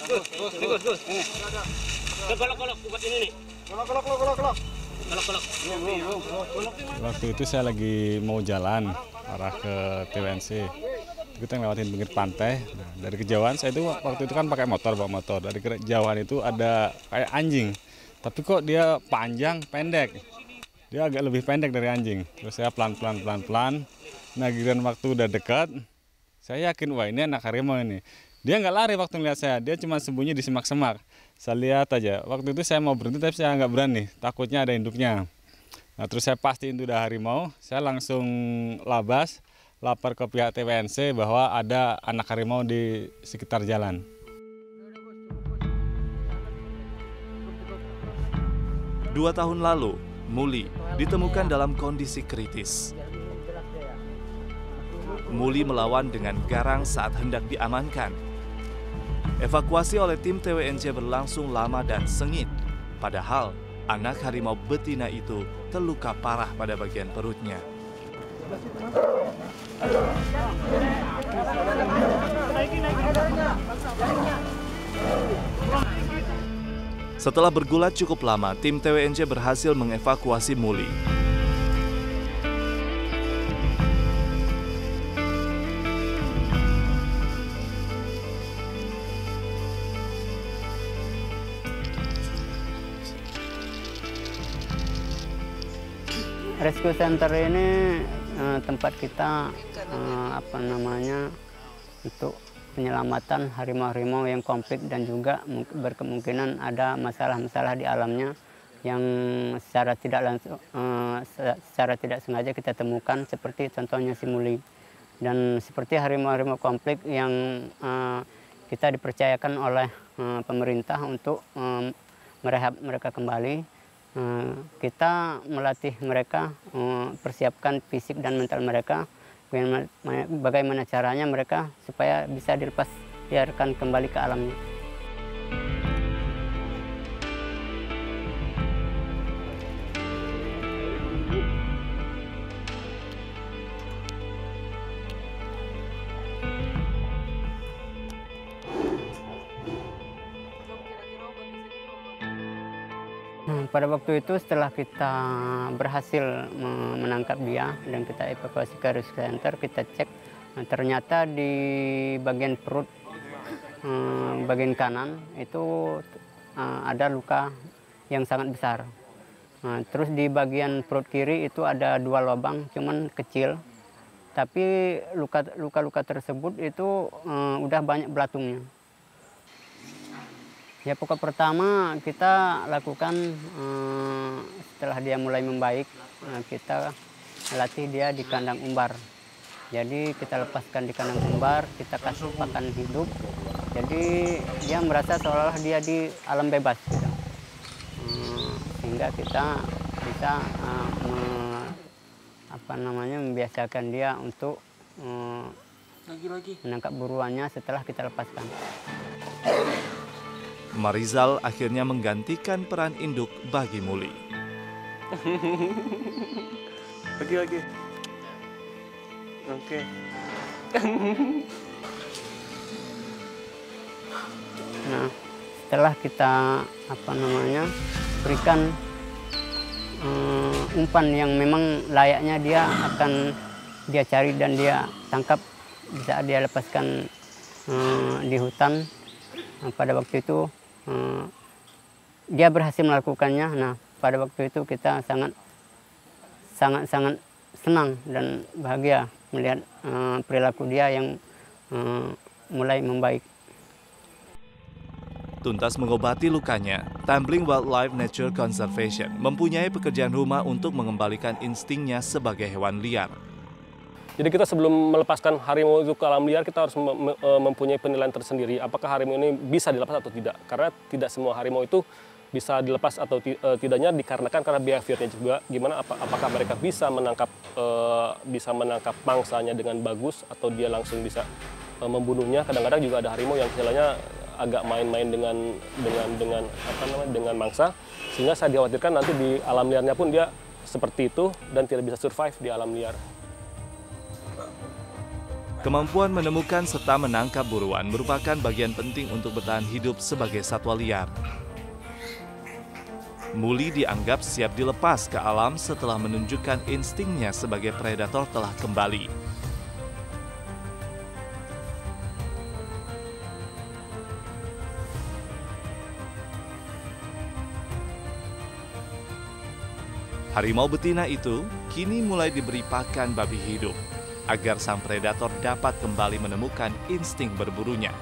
Gus. Kolok buat ini nih. Kolok. Waktu itu saya lagi mau jalan arah ke TWNC. Kita ngelewatin pinggir pantai. Nah, dari kejauhan saya itu waktu itu kan pakai bawa motor. Dari kejauhan itu ada kayak anjing. Tapi kok dia pendek. Dia agak lebih pendek dari anjing. Terus saya pelan. Nah, giliran waktu udah dekat, saya yakin wah ini anak harimau ini. Dia nggak lari waktu ngeliat saya, dia cuma sembunyi di semak-semak. Saya lihat aja. Waktu itu saya mau berhenti tapi saya nggak berani, takutnya ada induknya. Nah, terus saya pastiin itu udah harimau, saya langsung lapor ke pihak TWNC bahwa ada anak harimau di sekitar jalan. Dua tahun lalu, Muli ditemukan dalam kondisi kritis. Muli melawan dengan garang saat hendak diamankan. Evakuasi oleh tim TWNC berlangsung lama dan sengit. Padahal, anak harimau betina itu terluka parah pada bagian perutnya. Setelah bergulat cukup lama, tim TWNC berhasil mengevakuasi Muli. Rescue Center ini tempat kita untuk penyelamatan harimau-harimau yang konflik dan juga berkemungkinan ada masalah-masalah di alamnya yang secara tidak sengaja kita temukan, seperti contohnya si Muli. Dan seperti harimau-harimau konflik yang kita dipercayakan oleh pemerintah untuk merehab mereka kembali. Kita melatih mereka, persiapkan fisik dan mental mereka, bagaimana caranya mereka supaya bisa dilepasliarkan kembali ke alamnya. Pada waktu itu setelah kita berhasil menangkap dia dan kita evakuasi ke rescue center, kita cek ternyata di bagian perut bagian kanan itu ada luka yang sangat besar. Terus di bagian perut kiri itu ada 2 lubang, cuman kecil. Tapi luka-luka tersebut itu udah banyak belatungnya. Ya, pokok pertama kita lakukan setelah dia mulai membaik, kita latih dia di kandang umbar. Jadi kita lepaskan di kandang umbar, kita kasih pakan hidup. Jadi dia merasa seolah-olah dia di alam bebas gitu. Sehingga kita bisa membiasakan dia untuk menangkap buruannya setelah kita lepaskan. Marizal akhirnya menggantikan peran induk bagi Muli. Lagi. Oke. Nah, setelah kita berikan umpan yang memang layaknya dia cari dan dia tangkap, bisa dia lepaskan di hutan. Pada waktu itu dia berhasil melakukannya. Nah, pada waktu itu kita sangat senang dan bahagia melihat perilaku dia yang mulai membaik. Tuntas mengobati lukanya, Tambling Wildlife Nature Conservation mempunyai pekerjaan rumah untuk mengembalikan instingnya sebagai hewan liar. Jadi kita sebelum melepaskan harimau itu ke alam liar, kita harus mempunyai penilaian tersendiri. Apakah harimau ini bisa dilepas atau tidak? Karena tidak semua harimau itu bisa dilepas atau tidaknya dikarenakan karena behaviornya juga. Gimana? Apakah mereka bisa menangkap mangsanya dengan bagus atau dia langsung bisa membunuhnya? Kadang-kadang juga ada harimau yang istilahnya agak main-main dengan mangsa, sehingga saya dikhawatirkan nanti di alam liarnya pun dia seperti itu dan tidak bisa survive di alam liar. Kemampuan menemukan serta menangkap buruan merupakan bagian penting untuk bertahan hidup sebagai satwa liar. Muli dianggap siap dilepas ke alam setelah menunjukkan instingnya sebagai predator telah kembali. Harimau betina itu kini mulai diberi pakan babi hidup agar sang predator dapat kembali menemukan insting berburunya.